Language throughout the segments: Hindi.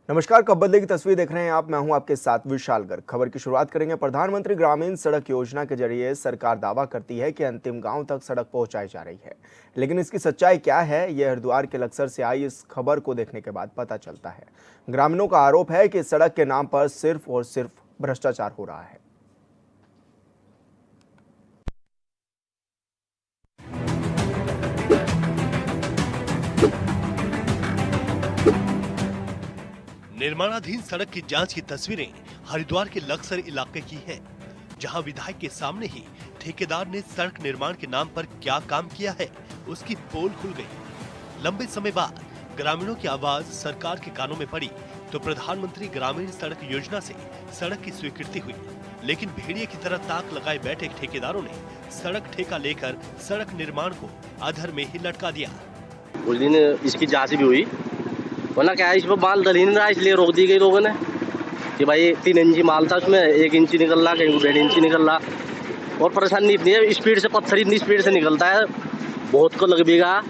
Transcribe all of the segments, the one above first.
नमस्कार, कब बदले की तस्वीर देख रहे हैं आप। मैं हूं आपके साथ विशाल गर्ग। खबर की शुरुआत करेंगे। प्रधानमंत्री ग्रामीण सड़क योजना के जरिए सरकार दावा करती है कि अंतिम गांव तक सड़क पहुंचाई जा रही है, लेकिन इसकी सच्चाई क्या है, यह हरिद्वार के लक्सर से आई इस खबर को देखने के बाद पता चलता है। ग्रामीणों का आरोप है कि सड़क के नाम पर सिर्फ और सिर्फ भ्रष्टाचार हो रहा है। निर्माणाधीन सड़क की जांच की तस्वीरें हरिद्वार के लक्सर इलाके की हैं, जहां विधायक के सामने ही ठेकेदार ने सड़क निर्माण के नाम पर क्या काम किया है, उसकी पोल खुल गई। लंबे समय बाद ग्रामीणों की आवाज सरकार के कानों में पड़ी तो प्रधानमंत्री ग्रामीण सड़क योजना से सड़क की स्वीकृति हुई, लेकिन भेड़िए की तरह ताक लगाए बैठे ठेकेदारों ने सड़क ठेका लेकर सड़क निर्माण को अधर में ही लटका दिया। उस दिन इसकी जांच भी हुई, वरना क्या है, इसमें माल डल ही नहीं रहा, इसलिए रोक दी गई लोगों ने कि भाई 3 इंची माल था, उसमें 1 इंची निकल रहा, कहीं 1.5 इंची निकल रहा। और परेशानी इतनी है, स्पीड से पत्थर इतनी स्पीड से निकलता है, बहुत को लग भी गया,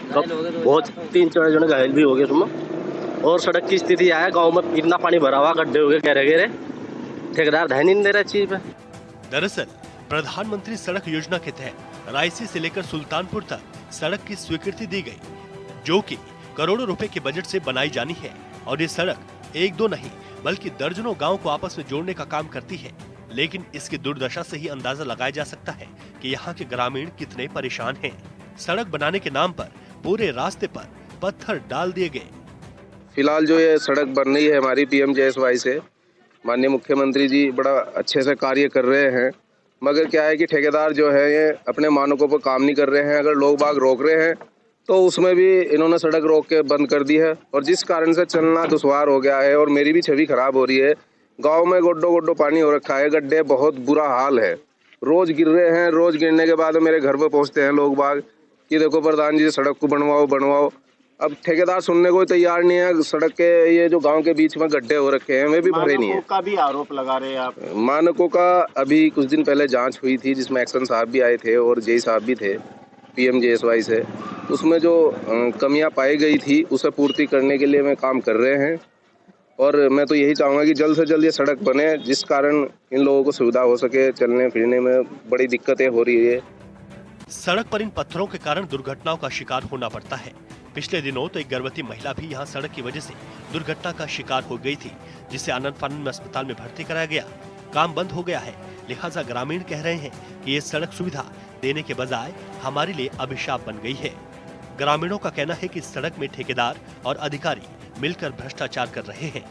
बहुत 3-4 जने घायल भी हो गए उसमें। और सड़क की स्थिति है, गाँव में इतना पानी भरा हुआ, गड्ढे हो गए गहरे गहरे, ठेकेदार ध्यान ही नहीं दे रहा चीज पे। दरअसल प्रधानमंत्री सड़क योजना के तहत रायसी से लेकर सुल्तानपुर तक सड़क की स्वीकृति दी गई, जो कि करोड़ों रुपए के बजट से बनाई जानी है। और ये सड़क एक दो नहीं बल्कि दर्जनों गांव को आपस में जोड़ने का काम करती है। लेकिन इसकी दुर्दशा से ही अंदाजा लगाया जा सकता है कि यहाँ के ग्रामीण कितने परेशान हैं। सड़क बनाने के नाम पर पूरे रास्ते पर पत्थर डाल दिए गए। फिलहाल जो ये सड़क बन रही है हमारी PMJSY से, माननीय मुख्यमंत्री जी बड़ा अच्छे से कार्य कर रहे हैं, मगर क्या है कि ठेकेदार जो है ये अपने मानकों पर काम नहीं कर रहे हैं। अगर लोग बाग रोक रहे हैं तो उसमें भी इन्होंने सड़क रोक के बंद कर दी है, और जिस कारण से चलना दुश्वार हो गया है और मेरी भी छवि खराब हो रही है। गांव में गोड्डो गोड्डो पानी हो रखा है, गड्ढे, बहुत बुरा हाल है, रोज गिर रहे हैं। रोज गिरने के बाद मेरे घर पर पहुंचते हैं लोग बाग कि देखो प्रधान जी सड़क को बनवाओ बनवाओ। अब ठेकेदार सुनने को तैयार नहीं है। सड़क के ये जो गांव के बीच में गड्ढे हो रखे हैं वे भी भरे नहीं है। मानकों का भी आरोप लगा रहे हैं आप। मानकों का अभी कुछ दिन पहले जांच हुई थी, जिसमें एक्शन साहब भी आए थे और जेई साहब भी थे PMJSY से। उसमें जो कमियां पाई गई थी उसे पूर्ति करने के लिए मैं काम कर रहे हैं, और मैं तो यही चाहूँगा कि जल्द से जल्द ये सड़क बने, जिस कारण इन लोगों को सुविधा हो सके। चलने फिरने में बड़ी दिक्कतें हो रही है। सड़क पर इन पत्थरों के कारण दुर्घटनाओं का शिकार होना पड़ता है। पिछले दिनों तो एक गर्भवती महिला भी यहाँ सड़क की वजह से दुर्घटना का शिकार हो गई थी, जिसे आनंद फानंद में अस्पताल में भर्ती कराया गया। काम बंद हो गया है, लिहाजा ग्रामीण कह रहे हैं कि ये सड़क सुविधा देने के बजाय हमारे लिए अभिशाप बन गई है। ग्रामीणों का कहना है कि सड़क में ठेकेदार और अधिकारी मिलकर भ्रष्टाचार कर रहे हैं।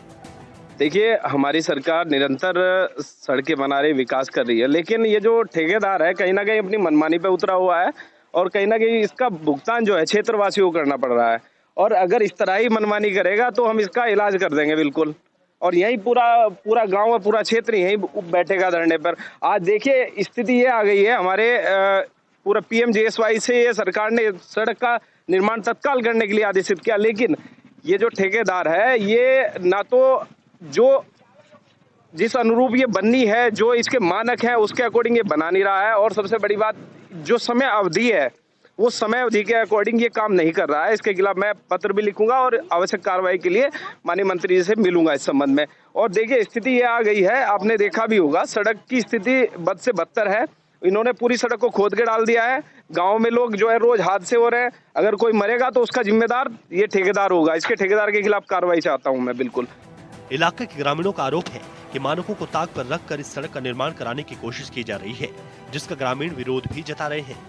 देखिए, हमारी सरकार निरंतर सड़कें बना रही, विकास कर रही है, लेकिन ये जो ठेकेदार है कहीं ना कहीं अपनी मनमानी पे उतरा हुआ है, और कहीं ना कहीं इसका भुगतान जो है क्षेत्रवासियों को करना पड़ रहा है। और अगर इस तरह ही मनमानी करेगा तो हम इसका इलाज कर देंगे बिल्कुल, और यही पूरा गांव और पूरा क्षेत्र यही बैठेगा धरने पर। आज देखिए स्थिति ये आ गई है, हमारे पूरा PMJSY से ये सरकार ने सड़क का निर्माण तत्काल करने के लिए आदेशित किया, लेकिन ये जो ठेकेदार है ये ना तो जो जिस अनुरूप ये बननी है, जो इसके मानक है उसके अकॉर्डिंग ये बना नहीं रहा है, और सबसे बड़ी बात जो समय अवधि है वो समय अवधि के अकॉर्डिंग ये काम नहीं कर रहा है। इसके खिलाफ मैं पत्र भी लिखूंगा और आवश्यक कार्रवाई के लिए माननीय मंत्री जी से मिलूंगा इस संबंध में। और देखिए स्थिति ये आ गई है, आपने देखा भी होगा, सड़क की स्थिति बद से बदतर है। इन्होंने पूरी सड़क को खोद के डाल दिया है। गाँव में लोग जो है रोज हादसे हो रहे हैं, अगर कोई मरेगा तो उसका जिम्मेदार ये ठेकेदार होगा। इसके ठेकेदार के खिलाफ कार्रवाई चाहता हूँ मैं बिल्कुल। इलाके के ग्रामीणों का आरोप है कि मानकों को ताक पर रखकर इस सड़क का निर्माण कराने की कोशिश की जा रही है, जिसका ग्रामीण विरोध भी जता रहे हैं।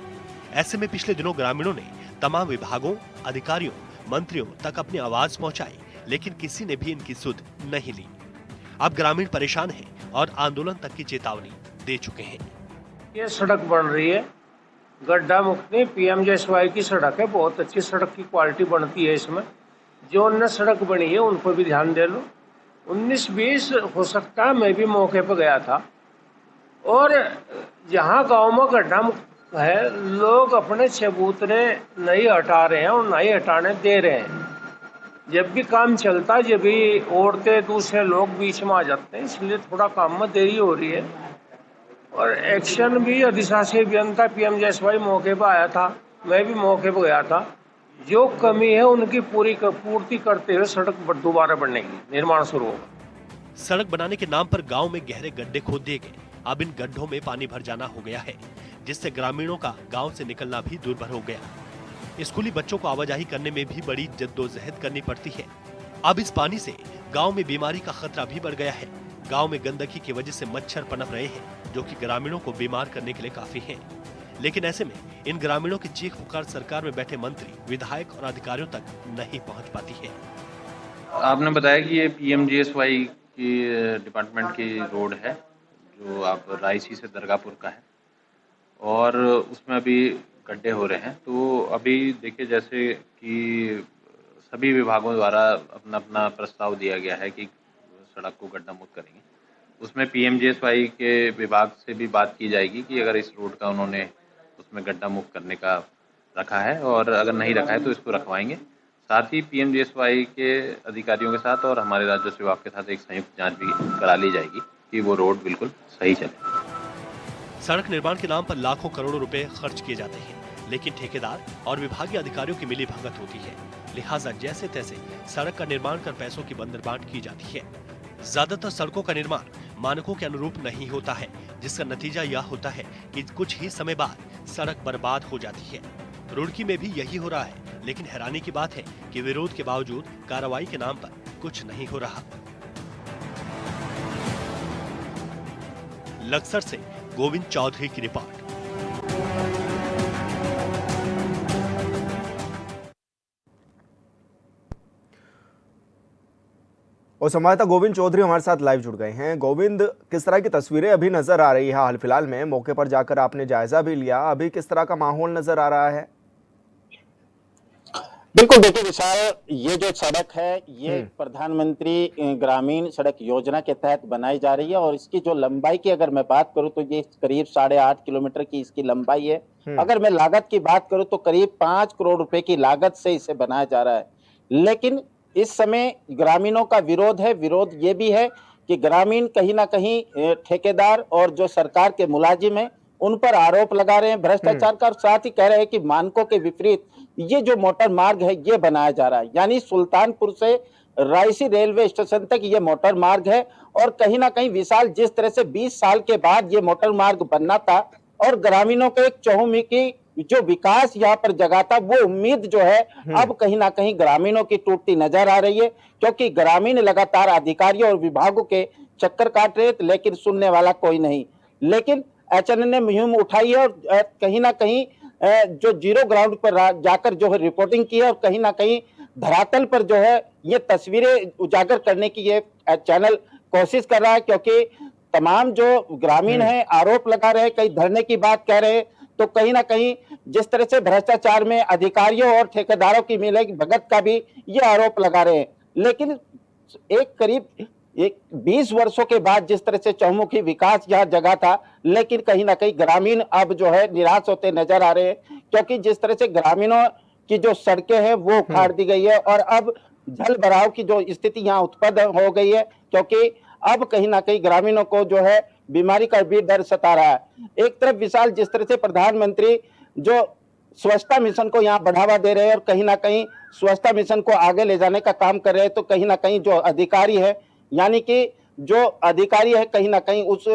ऐसे में पिछले दिनों ग्रामीणों ने तमाम विभागों, अधिकारियों, मंत्रियों तक अपनी आवाज पहुंचाई, लेकिन किसी ने भी इनकी सुध नहीं ली। अब ग्रामीण परेशान हैं और आंदोलन तक की चेतावनी दे चुके हैं। ये सड़क बन रही है, गड्ढा मुक्त नहीं, PMJSY की सड़क है, बहुत अच्छी सड़क की क्वालिटी बनती है इसमें। जो उनने सड़क बनी है उन पर भी ध्यान दे लो। 19-20 हो सकता है, मैं भी मौके पर गया था, और जहाँ गांव में गड्ढा मुक्त है लोग अपने चबूतरे नहीं हटा रहे हैं और नहीं हटाने दे रहे हैं। जब भी काम चलता है, जब भी औरतें दूसरे लोग बीच में आ जाते हैं, इसलिए थोड़ा काम में देरी हो रही है। और एक्शन भी अधिशासी अभियंता PMJSY मौके पर आया था, मैं भी मौके पर गया था, जो कमी है उनकी पूर्ति करते हुए सड़क दोबारा बनेगी, निर्माण शुरू होगा। सड़क बनाने के नाम पर गांव में गहरे गड्ढे खोद दिए गए। अब इन गड्ढों में पानी भर जाना हो गया है, जिससे ग्रामीणों का गांव से निकलना भी दुर्भर हो गया। स्कूली बच्चों को आवाजाही करने में भी बड़ी जद्दोजहद करनी पड़ती है। अब इस पानी से गांव में बीमारी का खतरा भी बढ़ गया है। गांव में गंदगी की वजह से मच्छर पनप रहे हैं, जो कि ग्रामीणों को बीमार करने के लिए काफी हैं। लेकिन ऐसे में इन ग्रामीणों की चीख पुकार सरकार में बैठे मंत्री, विधायक और अधिकारियों तक नहीं पहुंच पाती है। आपने बताया कि ये पीएमजीएसवाई की डिपार्टमेंट की रोड है, जो आप रायसी से दरगाहपुर का है, और उसमें अभी गड्ढे हो रहे हैं। तो अभी देखिए, जैसे कि सभी विभागों द्वारा अपना अपना प्रस्ताव दिया गया है कि सड़क को गड्ढा मुक्त करेंगे। उसमें पीएमजीएसवाई के विभाग से भी बात की जाएगी कि अगर इस रोड का उन्होंने उसमें गड्ढा मुक्त करने का रखा है, और अगर नहीं रखा है तो इसको रखवाएंगे। साथ ही पीएमजीएसवाई के अधिकारियों के साथ और हमारे राजस्व विभाग के साथ एक संयुक्त जांच भी करा ली जाएगी कि वो रोड बिल्कुल सही चले। सड़क निर्माण के नाम पर लाखों करोड़ों रुपए खर्च किए जाते हैं, लेकिन ठेकेदार और विभागीय अधिकारियों की मिली भगत होती है। लिहाजा जैसे तैसे सड़क का निर्माण कर पैसों की बंदरबांट की जाती है। ज्यादातर सड़कों का निर्माण मानकों के अनुरूप नहीं होता है, जिसका नतीजा यह होता है कि कुछ ही समय बाद सड़क बर्बाद हो जाती है। रुड़की में भी यही हो रहा है, लेकिन हैरानी की बात है कि विरोध के बावजूद कार्रवाई के नाम पर कुछ नहीं हो रहा। लक्सर से गोविंद चौधरी की रिपोर्ट। और संवाददाता गोविंद चौधरी हमारे साथ लाइव जुड़ गए हैं। गोविंद, किस तरह की तस्वीरें अभी नजर आ रही है? हाल फिलहाल में मौके पर जाकर आपने जायजा भी लिया, अभी किस तरह का माहौल नजर आ रहा है? बिल्कुल, देखिए विशाल, ये जो सड़क है ये प्रधानमंत्री ग्रामीण सड़क योजना के तहत बनाई जा रही है, और इसकी जो लंबाई की अगर मैं बात करूं तो ये करीब 8.5 किलोमीटर की इसकी लंबाई है। अगर मैं लागत की बात करूं तो करीब 5 करोड़ रुपए की लागत से इसे बनाया जा रहा है। लेकिन इस समय ग्रामीणों का विरोध है। विरोध ये भी है कि ग्रामीण कहीं ना कहीं ठेकेदार और जो सरकार के मुलाजिम हैं उन पर आरोप लगा रहे हैं भ्रष्टाचार का, और साथ ही कह रहे हैं कि मानकों के विपरीत ये जो मोटर मार्ग है ये बनाया जा रहा है। यानी सुल्तानपुर से रायसी रेलवे स्टेशन तक ये मोटर मार्ग है, और कहीं ना कहीं विशाल, जिस तरह से 20 साल के बाद ये मोटर मार्ग बनना था और ग्रामीणों के एक चहुमुखी जो विकास यहाँ पर जगा था, वो उम्मीद जो है अब कहीं ना कहीं ग्रामीणों की टूटती नजर आ रही है, क्योंकि ग्रामीण लगातार अधिकारियों और विभागों के चक्कर काट रहे थे, लेकिन सुनने वाला कोई नहीं। लेकिन एचएनएन ने मुहिम उठाई है और कहीं ना कहीं जो जीरो ग्राउंड पर जाकर जो है रिपोर्टिंग की है, और कहीं ना कहीं धरातल पर जो है ये तस्वीरें उजागर करने की ये चैनल कोशिश कर रहा है, क्योंकि तमाम जो ग्रामीण हैं आरोप लगा रहे हैं, कई धरने की बात कह रहे हैं, तो कहीं ना कहीं जिस तरह से भ्रष्टाचार में अधिकारियों और ठेकेदारों की मिलेगी भगत का भी ये आरोप लगा रहे हैं। लेकिन करीब 20 वर्षों के बाद जिस तरह से चहुमुखी विकास यहाँ जगह था, लेकिन कहीं ना कहीं ग्रामीण अब जो है निराश होते नजर आ रहे हैं, क्योंकि जिस तरह से ग्रामीणों की जो सड़कें हैं वो उखाड़ दी गई है, और अब जल भराव की जो स्थिति यहाँ उत्पन्न हो गई है, क्योंकि अब कहीं ना कहीं ग्रामीणों को जो है बीमारी का भी डर सता रहा है। एक तरफ विशाल, जिस तरह से प्रधानमंत्री जो स्वच्छता मिशन को यहाँ बढ़ावा दे रहे हैं और कहीं ना कहीं स्वच्छता मिशन को आगे ले जाने का काम कर रहे हैं, तो कहीं ना कहीं जो अधिकारी है, यानी कि जो अधिकारी है, कहीं ना कहीं उस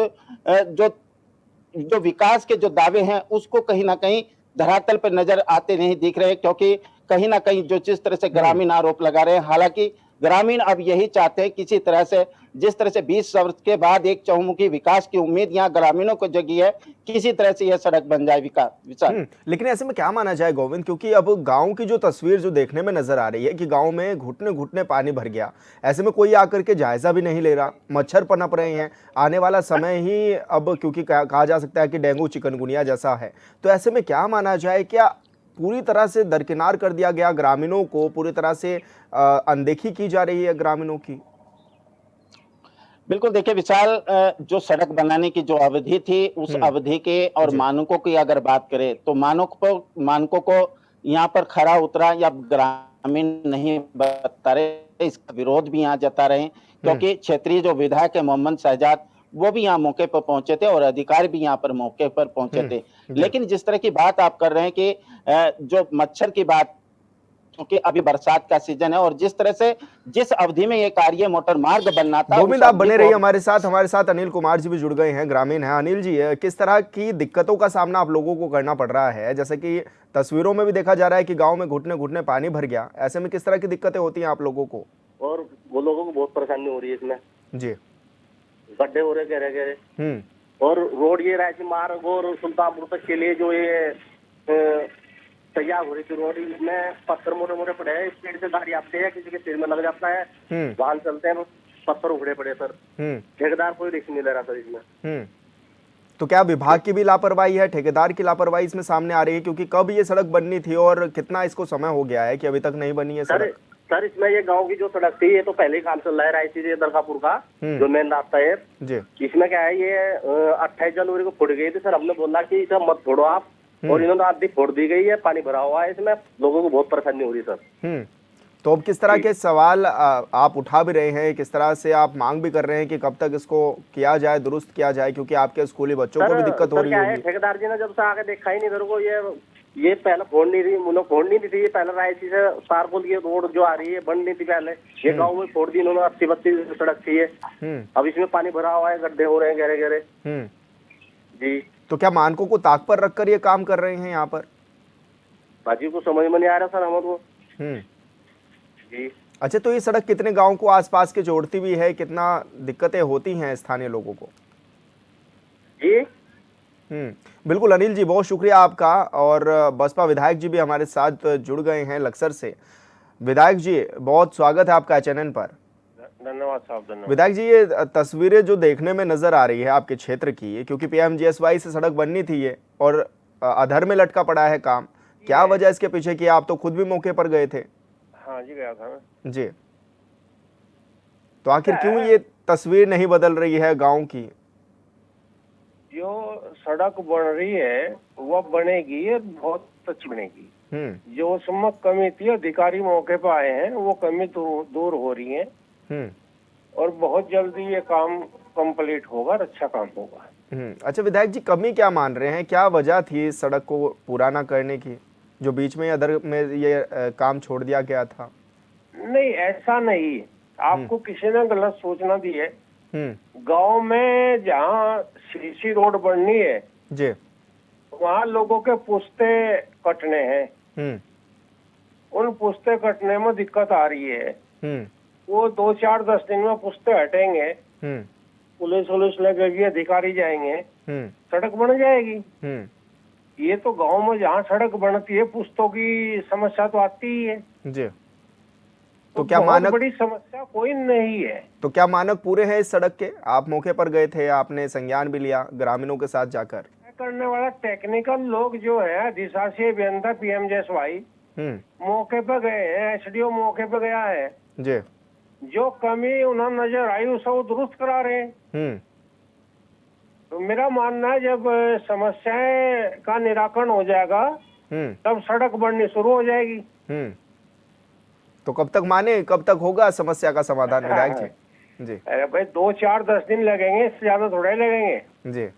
जो विकास के जो दावे हैं उसको कहीं ना कहीं धरातल पर नजर आते नहीं दिख रहे, क्योंकि कहीं ना कहीं जो जिस तरह से ग्रामीण आरोप लगा रहे हैं, हालांकि ग्रामीण अब यही चाहते हैं किसी तरह से, जिस तरह से 20 वर्ष के बाद एक चहुमुखी विकास की उम्मीद यहाँ ग्रामीणों को जगी है, किसी तरह से यह सड़क बन जाए विकास। लेकिन ऐसे में क्या माना जाए गोविंद, क्योंकि अब गांव की जो तस्वीर जो देखने में नजर आ रही है कि गांव में घुटने घुटने पानी भर गया, ऐसे में कोई आकर के जायजा भी नहीं ले रहा, मच्छर पनप रहे हैं। आने वाला समय ही अब, क्योंकि कहा जा सकता है कि डेंगू चिकनगुनिया जैसा है, तो ऐसे में क्या माना जाए, क्या पूरी तरह से दरकिनार कर दिया गया, ग्रामीणों को पूरी तरह से अनदेखी की जा रही है ग्रामीणों की? बिल्कुल, देखिए विशाल, जो सड़क बनाने की जो अवधि थी उस अवधि के और मानकों की अगर बात करें तो मानकों को यहाँ पर खरा उतरा या ग्रामीण नहीं बता रहे, इसका विरोध भी यहाँ जता रहे हैं, क्योंकि क्षेत्रीय जो विधायक है मोहम्मद शहजाद, वो भी यहाँ मौके पर पहुंचे थे और अधिकारी भी यहाँ पर मौके पर पहुंचे थे। लेकिन जिस तरह की बात आप कर रहे हैं कि जो मच्छर की बात क्योंकि अभी बरसात का सीजन है और जिस तरह से जिस अवधि में ये कार्य मोटर मार्ग बनना था, गोविंद, आप बने रहिए हमारे साथ अनिल कुमार जी भी जुड़ गए हैं, ग्रामीण हैं। अनिल जी, किस तरह की दिक्कतों का सामना आप लोगों को करना पड़ रहा है? जैसे कि तस्वीरों में भी देखा जा रहा है कि गांव में घुटने घुटने पानी भर गया, ऐसे में किस तरह की दिक्कतें होती हैं आप लोगों को? और वो लोगों को बहुत परेशानी हो रही है इसमें। जी। गड्ढे हो रहे गहरे, और रोड ये रायसी मार्ग और सुल्तानपुर तक के लिए जो ये तैयार हो रही थी रोड, इसमें पत्थर मोटे मोटे पड़े हैं, स्पीड से गाड़ी आते हैं, किसी के सिर में लग जाता है, वाहन चलते हैं, पत्थर उखड़े पड़े सर। ठेकेदार कोई रिस्क नहीं ले रहा सर इसमें। तो क्या विभाग की भी लापरवाही है, ठेकेदार की लापरवाही इसमें सामने आ रही है? क्योंकि कब ये सड़क बननी थी और कितना इसको समय हो गया है कि अभी तक नहीं बनी है सड़क? सर इसमें ये गांव की जो सड़क थी, ये तो पहले ही काम चल रहा है, रायसी से दरगापुर का जो मेन रास्ता है जी। इसमें क्या है, ये 28 जनवरी को फुट गई थी सर। हमने बोला कि इसे मत फोड़ो आप, और इन्होंने आधी फोड़ दी गई है, पानी भरा हुआ है इसमें, लोगों को बहुत परेशानी हो रही है सर। तो अब किस तरह के सवाल आप उठा भी रहे हैं, किस तरह से आप मांग भी कर रहे हैं कि कब तक इसको किया जाए, दुरुस्त किया जाए, क्योंकि आपके स्कूली बच्चों को भी दिक्कत हो रही है? ठेकेदार जी ने जब से आके देखा ही नहीं इधर को, ये पहले फोड़ नहीं थी, उन्होंने फोड़ नहीं थी, ये पहले रायसी से तारपुल की रोड जो आ रही है बन नहीं थी पहले, ये गाँव में फोड़ दी इन्होंने। 80-32 सड़क थी ये, अब इसमें पानी भरा हुआ है, गड्ढे हो रहे हैं गहरे गहरे जी। तो क्या मानकों को ताक पर रखकर ये काम कर रहे हैं यहाँ पर? बाजी को समझ में नहीं आ रहा सर हमको जी। अच्छा, तो ये सड़क कितने गांव को आसपास के जोड़ती भी है? कितना दिक्कतें होती हैं स्थानीय लोगों को जी? बिल्कुल अनिल जी, बहुत शुक्रिया आपका। और बसपा विधायक जी भी हमारे साथ जुड़ गए हैं लक्सर से। विधायक जी, बहुत स्वागत है आपका चैनल पर। धन्यवाद साहब, धन्यवाद। विधायक जी, ये तस्वीरें जो देखने में नजर आ रही है आपके क्षेत्र की, क्योंकि पीएमजीएसवाई से सड़क बननी थी ये और अधर में लटका पड़ा है काम, क्या वजह इसके पीछे की? आप तो खुद भी मौके पर गए थे। हाँ जी, गया था मैं जी। तो आखिर क्यों ये तस्वीर नहीं बदल रही है गांव की? जो सड़क बन रही है वो बनेगी, ये बहुत अच्छी बनेगी। जो उसमें कमी थी, अधिकारी मौके पर आए हैं, वो कमी दूर हो रही है और बहुत जल्दी ये काम कंप्लीट होगा, अच्छा काम होगा। अच्छा विधायक जी, कमी क्या मान रहे हैं? क्या वजह थी इस सड़क को पूरा ना करने की, जो बीच में अदर में ये काम छोड़ दिया गया था? नहीं, ऐसा नहीं, आपको किसी ने गलत सूचना दी है। गांव में जहाँ सीसी रोड बननी है जी, वहाँ लोगों के पुश्ते कटने हैं। उन पुश्ते कटने में दिक्कत आ रही है। वो 2-4-10 दिन में पुश्ते हटेंगे, पुलिस लगेगी, अधिकारी जाएंगे, सड़क बन जाएगी। ये तो गांव में जहाँ सड़क बनती है पुश्तों की समस्या तो आती ही है जी। तो क्या मानक, बड़ी समस्या कोई नहीं है। तो क्या मानक पूरे हैं इस सड़क के? आप मौके पर गए थे, आपने संज्ञान भी लिया ग्रामीणों के साथ जाकर? करने वाला टेक्निकल लोग जो है, अधिशासी अभियंता पीएमजीएसवाई मौके पर गए हैं, एसडीओ मौके पर गया है जी। जो कमी उन्हें नजर आई उसे वो दुरुस्त करा रहे हैं। तो मेरा मानना है जब समस्याएं का निराकरण हो जाएगा तब सड़क बननी शुरू हो जाएगी। तो कब तक माने, कब तक होगा समस्या का समाधान विधायक जी? जी, अरे भाई 2-4-10 दिन लगेंगे, इससे ज्यादा थोड़े लगेंगे जी।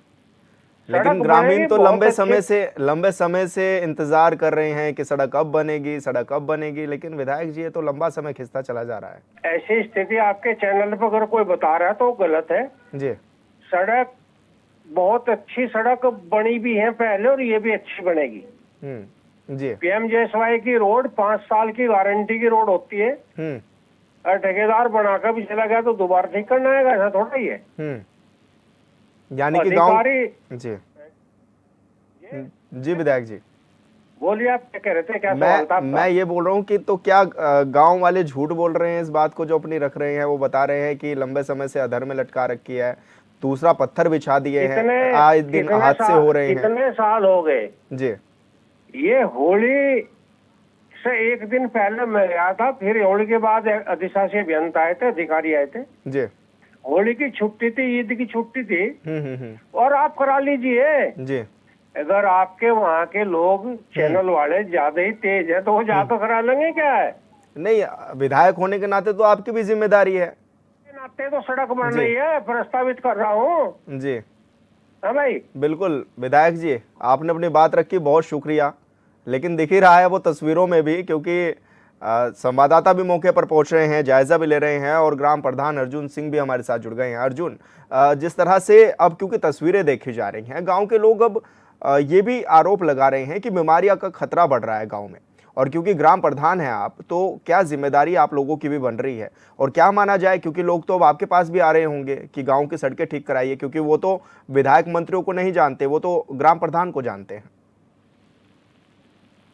लेकिन ग्रामीण तो लंबे समय से इंतजार कर रहे हैं कि सड़क अब बनेगी, सड़क अब बनेगी, लेकिन विधायक जी ये तो लंबा समय खिंचता चला जा रहा है। ऐसी स्थिति आपके चैनल पर अगर कोई बता रहा है तो गलत है जी। सड़क बहुत अच्छी सड़क बनी भी है पहले और ये भी अच्छी बनेगी जी। पीएमजीएसवाई की रोड 5 साल की गारंटी की रोड होती है और ठेकेदार बनाकर भी चला गया तो दोबारा ठीक करना है, ऐसा थोड़ा ही है। यानी कि गांव जी जी विधायक जी बोलिए, आप क्या कह रहे थे? क्या मैं ये बोल रहा हूँ कि तो क्या गांव वाले झूठ बोल रहे हैं इस बात को जो अपनी रख रहे हैं? वो बता रहे हैं कि लंबे समय से अधर में लटका रखी है, दूसरा पत्थर बिछा दिए हैं, आज दिन हादसे हो रहे हैं। कितने साल हो गए जी? ये होली से एक दिन पहले मैं गया था, फिर होली के बाद अधिशासी अभियंता आए थे, अधिकारी आए थे जी। होली की छुट्टी थी, ईद की छुट्टी थी और आप करा लीजिए जी। अगर आपके वहाँ के लोग चैनल वाले ज्यादा ही तेज है तो वो जाकर करा लेंगे। क्या है, नहीं, विधायक होने के नाते तो आपकी भी जिम्मेदारी है। नाते तो सड़क बन रही है, प्रस्तावित कर रहा हूँ जी। हाँ भाई, बिल्कुल विधायक जी, आपने अपनी बात रखी, बहुत शुक्रिया। लेकिन दिख ही रहा है वो तस्वीरों में भी, क्योंकि संवाददाता भी मौके पर पहुंच रहे हैं, जायजा भी ले रहे हैं और ग्राम प्रधान अर्जुन सिंह भी हमारे साथ जुड़ गए हैं। अर्जुन, जिस तरह से अब क्योंकि तस्वीरें देखी जा रही हैं, गांव के लोग अब ये भी आरोप लगा रहे हैं कि बीमारियां का खतरा बढ़ रहा है गांव में, और क्योंकि ग्राम प्रधान हैं आप, तो क्या जिम्मेदारी आप लोगों की भी बन रही है और क्या माना जाए, क्योंकि लोग तो अब आपके पास भी आ रहे होंगे कि गांव की सड़कें ठीक कराइए, क्योंकि वो तो विधायक मंत्रियों को नहीं जानते, वो तो ग्राम प्रधान को जानते हैं।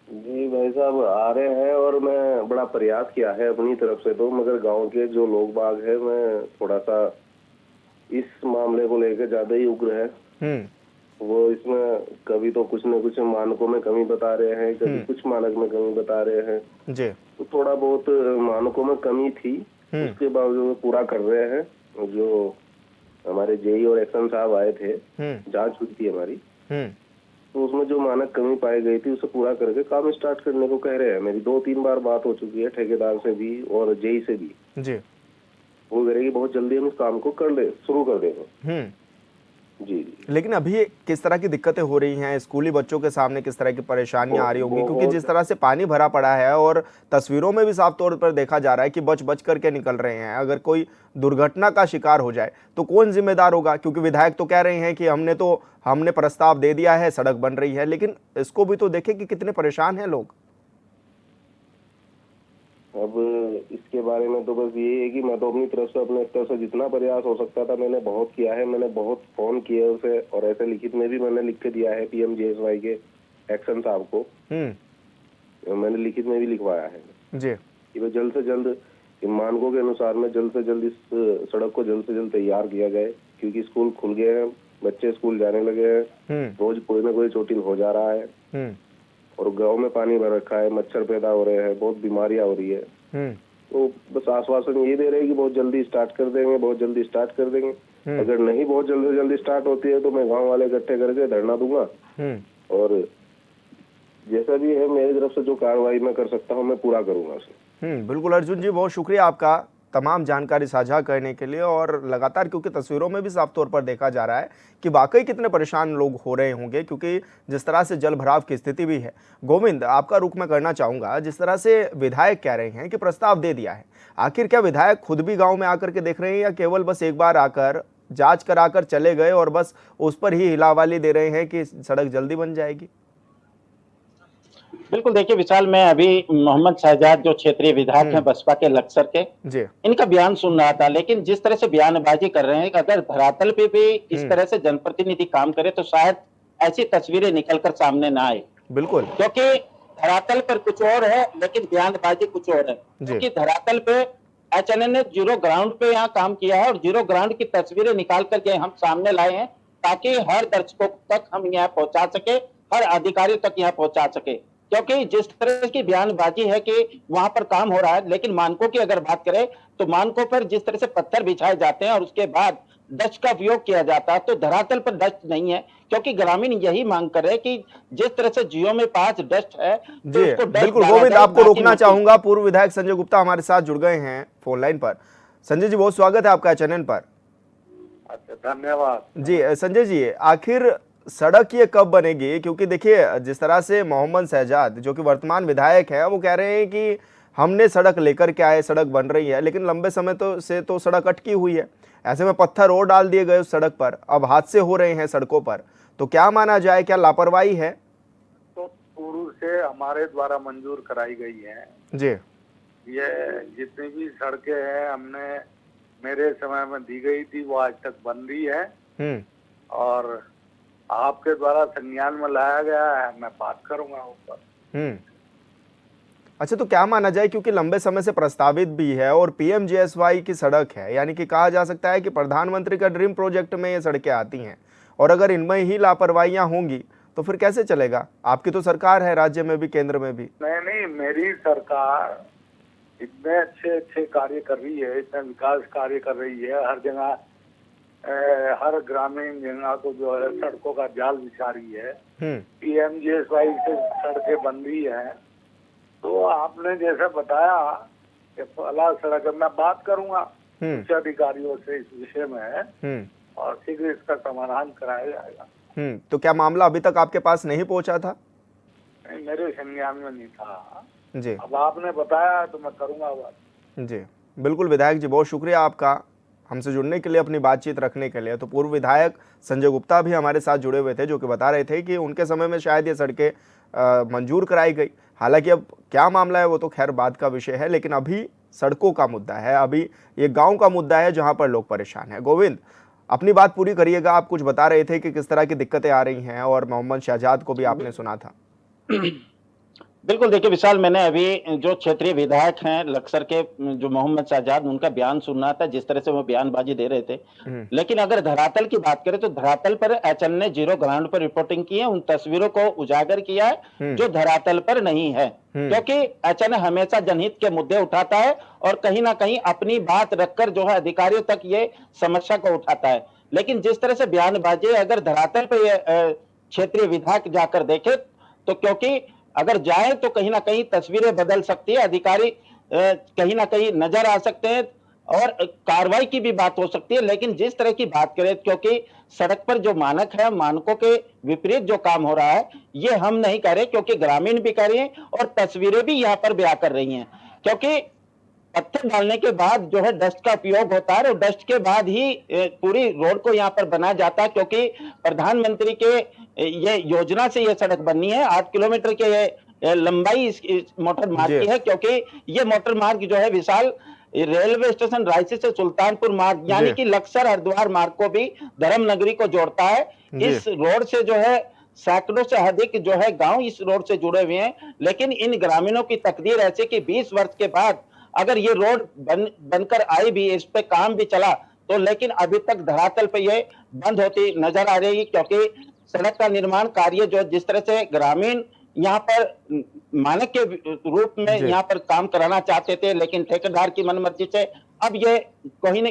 जी भाई साहब आ रहे हैं और मैं बड़ा प्रयास किया है अपनी तरफ से, तो मगर गांव के जो लोग बाग है, मैं थोड़ा सा इस मामले को लेकर ज्यादा ही उग्र है। वो इसमें कभी तो कुछ न कुछ मानकों में कमी बता रहे हैं, कभी कुछ मानक में कमी बता रहे हैं जी। तो थोड़ा बहुत मानकों में कमी थी, उसके बावजूद पूरा कर रहे हैं। जो हमारे जेई और एक्शन साहब आए थे, जांच हुई थी हमारी, तो उसमें जो मानक कमी पाई गई थी उसे पूरा करके काम स्टार्ट करने को कह रहे हैं। मेरी 2-3 बार बात हो चुकी है ठेकेदार से भी और जेई से भी जी। वो कह रहे कि बहुत जल्दी हम इस काम को शुरू कर देंगे। जी। लेकिन अभी किस तरह की दिक्कतें हो रही हैं, स्कूली बच्चों के सामने किस तरह की परेशानियां आ रही होंगी, क्योंकि जिस तरह से पानी भरा पड़ा है और तस्वीरों में भी साफ तौर पर देखा जा रहा है कि बच बच करके निकल रहे हैं। अगर कोई दुर्घटना का शिकार हो जाए तो कौन जिम्मेदार होगा, क्योंकि विधायक तो कह रहे हैं कि हमने प्रस्ताव दे दिया है, सड़क बन रही है, लेकिन इसको भी तो देखें कि कितने परेशान हैं लोग। अब इसके बारे में तो बस यही है कि मैं तो अपनी तरफ से, अपने स्तर से जितना प्रयास हो सकता था मैंने बहुत किया है। मैंने बहुत फोन किए उसे, और ऐसे लिखित में भी मैंने लिख के दिया है PMJSY के एक्शन साहब को। मैंने लिखित में भी लिखवाया है जी कि वह जल्द से जल्द मानकों के अनुसार में जल्द से जल्द इस सड़क को जल्द से जल्द तैयार किया जाए, क्योंकि स्कूल खुल गए हैं, बच्चे स्कूल जाने लगे हैं, रोज कोई ना कोई चोटिल हो जा रहा है और गांव में पानी भर रखा है, मच्छर पैदा हो रहे हैं, बहुत बीमारियां हो रही है। तो बस आश्वासन ये दे रहे हैं कि बहुत जल्दी स्टार्ट कर देंगे, बहुत जल्दी स्टार्ट कर देंगे। अगर नहीं बहुत जल्दी जल्दी स्टार्ट होती है तो मैं गांव वाले इकट्ठे करके धरना दूंगा और जैसा भी है मेरी तरफ से जो कार्रवाई मैं कर सकता हूँ मैं पूरा करूंगा उसे। बिल्कुल अर्जुन जी, बहुत शुक्रिया आपका तमाम जानकारी साझा करने के लिए। और लगातार क्योंकि तस्वीरों में भी साफ तौर पर देखा जा रहा है कि वाकई कितने परेशान लोग हो रहे होंगे, क्योंकि जिस तरह से जल भराव की स्थिति भी है। गोविंद, आपका रुख मैं करना चाहूंगा, जिस तरह से विधायक कह रहे हैं कि प्रस्ताव दे दिया है, आखिर क्या विधायक खुद भी गांव में आकर के देख रहे हैं या केवल बस एक बार आकर जांच कराकर चले गए और बस उस पर ही हिलावाली दे रहे हैं कि सड़क जल्दी बन जाएगी? बिल्कुल, देखिए विशाल, मैं अभी मोहम्मद शहजाद जो क्षेत्रीय विधायक हैं बसपा के लक्सर के, जी, इनका बयान सुन रहा था। लेकिन जिस तरह से बयानबाजी कर रहे हैं, अगर धरातल पे भी इस तरह से जनप्रतिनिधि काम करे तो शायद ऐसी तस्वीरें निकलकर सामने ना आए। बिल्कुल, क्योंकि धरातल पर कुछ और है लेकिन बयानबाजी कुछ और है। क्योंकि धरातल पे HNN ने जीरो ग्राउंड पे यहाँ काम किया है और जीरो ग्राउंड की तस्वीरें निकाल करके हम सामने लाए हैं ताकि हर दर्शकों तक हम यहाँ पहुंचा सके, हर अधिकारी तक यहाँ पहुंचा सके। क्योंकि जिस तरह की बयानबाजी है कि वहां पर काम हो रहा है, लेकिन मानकों की अगर बात करें तो मानकों पर जिस तरह से पत्थर बिछाए जाते हैं और उसके बाद डस्ट का उपयोग किया जाता है, तो धरातल पर डस्ट नहीं है। क्योंकि ग्रामीण यही मांग कर रहे हैं कि जिस तरह से जियो में 5 डस्ट है तो जी उसको डस्ट बिल्कुल। डाला गोविंद, जाए, आपको ना कि रोकना मिट्टी। चाहूंगा, पूर्व विधायक संजय गुप्ता हमारे साथ जुड़ गए हैं फोन लाइन पर। संजय जी, बहुत स्वागत है आपका चैनल पर। अच्छा, धन्यवाद जी संजय जी, आखिर सड़क ये कब बनेगी? क्योंकि देखिए जिस तरह से मोहम्मद शहजाद जो कि वर्तमान विधायक है वो कह रहे हैं कि हमने सड़क लेकर के आए, सड़क बन रही है, लेकिन लंबे समय तो सड़क अटकी हुई है। ऐसे में पत्थर और डाल दिए गए उस सड़क पर, अब हादसे हो रहे हैं सड़कों पर, तो क्या माना जाए, क्या लापरवाही है? तो पूर्व से हमारे द्वारा मंजूर कराई गई है जी, ये जितनी भी सड़कें हैं हमने मेरे समय में दी गई थी, वो आज तक बन रही है और आपके द्वारा संज्ञान में लाया गया है, मैं बात करूंगा ऊपर। अच्छा, तो क्या माना जाए, क्योंकि लंबे समय से प्रस्तावित भी है और PMJSY की सड़क है, यानी कि कहा जा सकता है कि प्रधानमंत्री का ड्रीम प्रोजेक्ट में ये सड़कें आती हैं, और अगर इनमें ही लापरवाहियां होंगी तो फिर कैसे चलेगा? आपकी तो सरकार है, राज्य में भी केंद्र में भी। नहीं, मेरी सरकार इतने अच्छे कार्य कर रही है, इतने विकास कार्य कर रही है, हर जगह हर ग्रामीण जगह को जो है सड़कों का जाल बिछा रही है। PMJSY से सड़कें बन रही है। तो आपने जैसे बताया कि पहला सड़क, मैं बात करूंगा उच्च अधिकारियों से इस विषय में और शीघ्र इसका समाधान कराया जाएगा। तो क्या मामला अभी तक आपके पास नहीं पहुंचा था? नहीं, मेरे संज्ञान में नहीं था। जी अब आपने बताया तो मैं करूंगा बात। जी, बिल्कुल विधायक जी, बहुत शुक्रिया आपका हमसे जुड़ने के लिए, अपनी बातचीत रखने के लिए। तो पूर्व विधायक संजय गुप्ता भी हमारे साथ जुड़े हुए थे, जो कि बता रहे थे कि उनके समय में शायद ये सड़कें मंजूर कराई गई। हालांकि अब क्या मामला है वो तो खैर बात का विषय है, लेकिन अभी सड़कों का मुद्दा है, अभी ये गांव का मुद्दा है जहां पर लोग परेशान हैं। गोविंद, अपनी बात पूरी करिएगा। आप कुछ बता रहे थे कि किस तरह की दिक्कतें आ रही हैं, और मोहम्मद शहजाद को भी आपने सुना था। बिल्कुल, देखिए विशाल, मैंने अभी जो क्षेत्रीय विधायक हैं लक्सर के, जो मोहम्मद शहजाद, उनका बयान सुना था, जिस तरह से वो बयानबाजी दे रहे थे। लेकिन अगर धरातल की बात करें तो धरातल पर एचएन ने जीरो ग्राउंड पर रिपोर्टिंग की है, उन तस्वीरों को उजागर किया है जो धरातल पर नहीं है, क्योंकि एचएन हमेशा जनहित के मुद्दे उठाता है और कहीं ना कहीं अपनी बात रखकर जो है अधिकारियों तक ये समस्या को उठाता है। लेकिन जिस तरह से बयानबाजी, अगर धरातल पर ये क्षेत्रीय विधायक जाकर देखे तो, क्योंकि अगर जाए तो कहीं ना कहीं तस्वीरें बदल सकती है, अधिकारी कहीं ना कहीं नजर आ सकते हैं और कार्रवाई की भी बात हो सकती है। लेकिन जिस तरह की बात करें, क्योंकि सड़क पर जो मानक है, मानकों के विपरीत जो काम हो रहा है, ये हम नहीं कर रहे, क्योंकि ग्रामीण भी कर रहे हैं और तस्वीरें भी यहाँ पर बयां कर रही हैं। क्योंकि पत्थर डालने के बाद जो है डस्ट का उपयोग होता है और डस्ट के बाद ही पूरी रोड को यहाँ पर बनाया जाता है, क्योंकि प्रधानमंत्री के ये योजना से ये सड़क बननी है। 8 किलोमीटर के ये लंबाई इस मोटर मार्ग की है, क्योंकि ये मोटर मार्ग जो है विशाल रेलवे स्टेशन रायसी से सुल्तानपुर मार्ग यानी कि लक्सर हरिद्वार मार्ग को भी धर्म नगरी को जोड़ता है। इस रोड से जो है सैकड़ों से अधिक जो है गांव इस रोड से जुड़े हुए हैं। लेकिन इन ग्रामीणों की तकदीर ऐसी कि 20 वर्ष के बाद अगर ये रोड बनकर आई भी, इस पे काम भी चला तो, लेकिन अभी तक धरातल पे ये बंद होती नजर आ रही है, क्योंकि सड़क का निर्माण कार्य जो जिस तरह से ग्रामीण यहाँ पर मानक के रूप में यहाँ पर काम कराना चाहते थे, लेकिन ठेकेदार की मनमर्जी से अब ये कहीं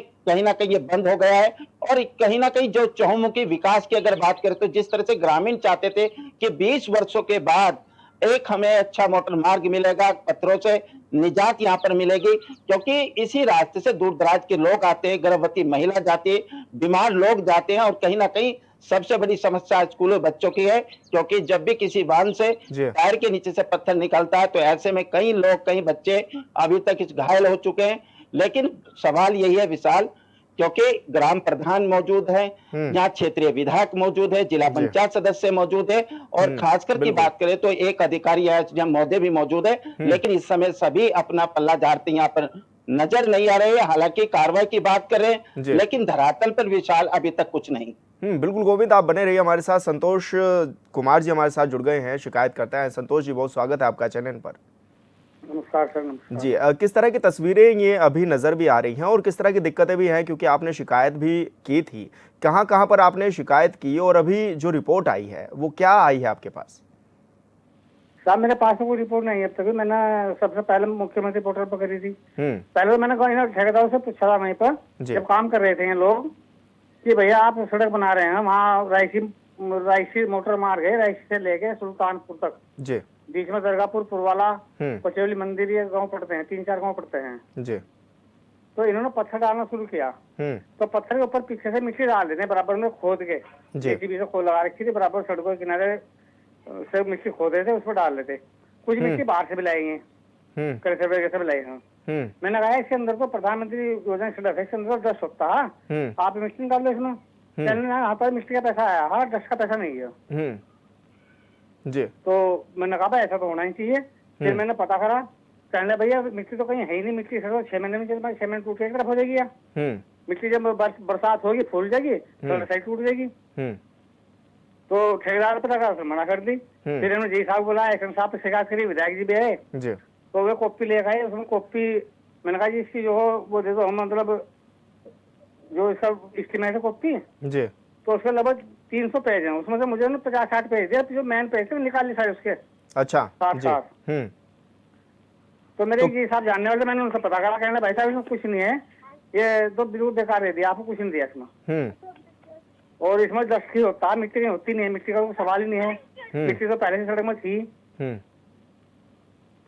ना कहीं ये बंद हो गया है। और कहीं ना कहीं जो चहुमुखी विकास की अगर बात करें तो, जिस तरह से ग्रामीण चाहते थे कि 20 वर्षों के बाद एक हमें अच्छा मोटर मार्ग मिलेगा, पत्थरों से निजात यहाँ पर मिलेगी, क्योंकि इसी रास्ते से दूर दराज के लोग आते हैं, गर्भवती महिला जाती है, बीमार लोग जाते हैं। और कहीं ना कहीं सबसे बड़ी समस्या स्कूलों बच्चों की है, क्योंकि जब भी किसी वाहन से टायर के नीचे से पत्थर निकलता है तो ऐसे में कई लोग, कई बच्चे अभी तक इस घायल हो चुके हैं। लेकिन सवाल यही है विशाल, क्योंकि ग्राम प्रधान मौजूद है, यहाँ क्षेत्रीय विधायक मौजूद है, जिला पंचायत सदस्य मौजूद है, और खासकर की बात करें तो एक अधिकारी है महोदय भी मौजूद है। लेकिन इस समय सभी अपना पल्ला झाड़ते यहाँ पर नजर नहीं आ रहे हैं। हालांकि कार्रवाई की बात करें, लेकिन धरातल पर विशाल अभी तक कुछ नहीं। बिल्कुल गोविंद, आप बने रहिए हमारे साथ। संतोष कुमार जी हमारे साथ जुड़ गए हैं, शिकायत करता है। संतोष जी, बहुत स्वागत है आपका चैनल पर। नमस्कार सर। नमस्कार जी, किस तरह की तस्वीरें ये अभी नजर भी आ रही हैं और किस तरह की दिक्कतें भी हैं, क्योंकि आपने शिकायत भी की थी, कहां पर आपने शिकायत की और अभी जो रिपोर्ट आई है वो क्या आई है आपके पास? साहब मेरे पास कोई रिपोर्ट नहीं है अब तक। मैंने सबसे पहले मुख्यमंत्री पोर्टल पर करी थी। पहले तो मैंने ठेकेदारों से पूछा था वहीं पर जब काम कर रहे थे लोग कि भैया आप सड़क बना रहे हैं, वहाँ रायसी मोटर मार्ग है, रायसी से लेके सुल्तानपुर तक जी, बीच में दरगाहपुर, पुरवाला, पचौली मंदिर, ये गांव पड़ते हैं, 3-4 गांव पड़ते हैं जी। तो इन्होंने पत्थर डालना शुरू किया। तो पत्थर के ऊपर पीछे से मिट्टी डाल देते बराबर में, खोद के जेसीबी से खोद लगा रखी थी, बराबर सड़कों के किनारे से मिट्टी खोद देते, उस पर डाल देते। कुछ मिट्टी बाहर से भी लाई है, कैसे भी लाई है। मैंने कहा इसके अंदर तो प्रधानमंत्री योजना सड़क है, इसके अंदर तो 10 होता है, आप मिट्टी निकाल लो इसमें। यहाँ पर मिट्टी का पैसा आया, हाँ 10 का पैसा नहीं है जी। तो मैंने कहा ऐसा तो होना ही चाहिए। फिर मैंने पता करा, कहने भैया मिट्टी तो कहीं है ही नहीं, मिट्टी सर 6 महीने में 6 महीने टूट के एक तरफ हो जाएगी। मिट्टी जब बरसात होगी फूल जाएगी तो साइड टूट जाएगी। तो ठेकेदार पे लगा, मना कर दी। फिर इन्होंने जी साहब बोला, एक्शन साहब पे शिकायत करी, विधायक जी भी आए, तो वे कॉपी लेकर आए। उसमें कॉपी मैंने कहा जी इसकी जो हो वो दे दो, हम मतलब जो इसका एस्टीमेट है कॉपी जी, तो उसके लगभग 300 पेज है, उसमें से मुझे 50-60 पेज दिया, जो मेन पेज थे निकाल ली सारे उसके। अच्छा, साथ तो मेरे जी साहब जानने वाले, मैंने उनसे पता करा, कहना भाई साहब इसमें कुछ नहीं है, ये तो बिल्कुल बेकार दे दिया, आपको कुछ नहीं दिया इसमें। और इसमें डस्ट की होता है, मिट्टी नहीं होती नहीं है, मिट्टी का कोई सवाल ही नहीं है, मिट्टी तो पहले से सड़क में थी।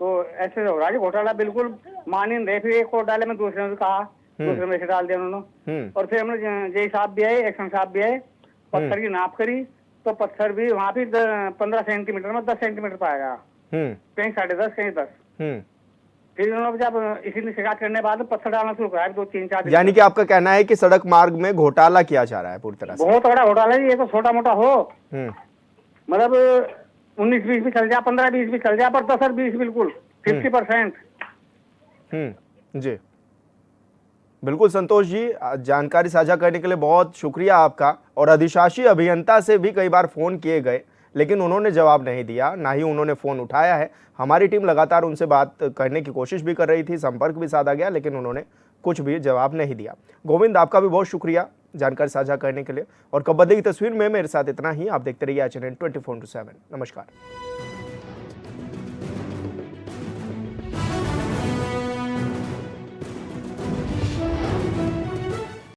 तो ऐसे हो रहा है घोटाला, बिल्कुल मान ही नहीं रहे। फिर एक और डाले, मैं दूसरे ने कहा, दूसरे में से डाल दिया उन्होंने। और फिर हमने जय साहब भी आए, एक्शन साहब भी आए, पत्थर की नाप करी, तो पत्थर भी वहाँ भी 15 सेंटीमीटर में 10 सेंटीमीटर पाया गया, कहीं 10.5 कहीं 10। फिर उन्होंने जब इसी शिकायत करने के बाद पत्थर डालना शुरू करा 2-3-4 दिन। यानी कि आपका कहना है कि सड़क मार्ग में घोटाला किया जा रहा है पूरी तरह से। बहुत बड़ा घोटाला है ये, तो छोटा मोटा हो मतलब 19-20 भी चल जाए, 15-20 भी चल जाए, पर 10 और 20 बिल्कुल 50%। जी बिल्कुल संतोष जी, जानकारी साझा करने के लिए बहुत शुक्रिया आपका। और अधिशासी अभियंता से भी कई बार फोन किए गए लेकिन उन्होंने जवाब नहीं दिया, ना ही उन्होंने फोन उठाया है। हमारी टीम लगातार उनसे बात करने की कोशिश भी कर रही थी, संपर्क भी साधा गया, लेकिन उन्होंने कुछ भी जवाब नहीं दिया। गोविंद, आपका भी बहुत शुक्रिया जानकारी साझा करने के लिए। और कब बदलेगी तस्वीर में मेरे साथ इतना ही। आप देखते रहिए HNN 24/7। नमस्कार।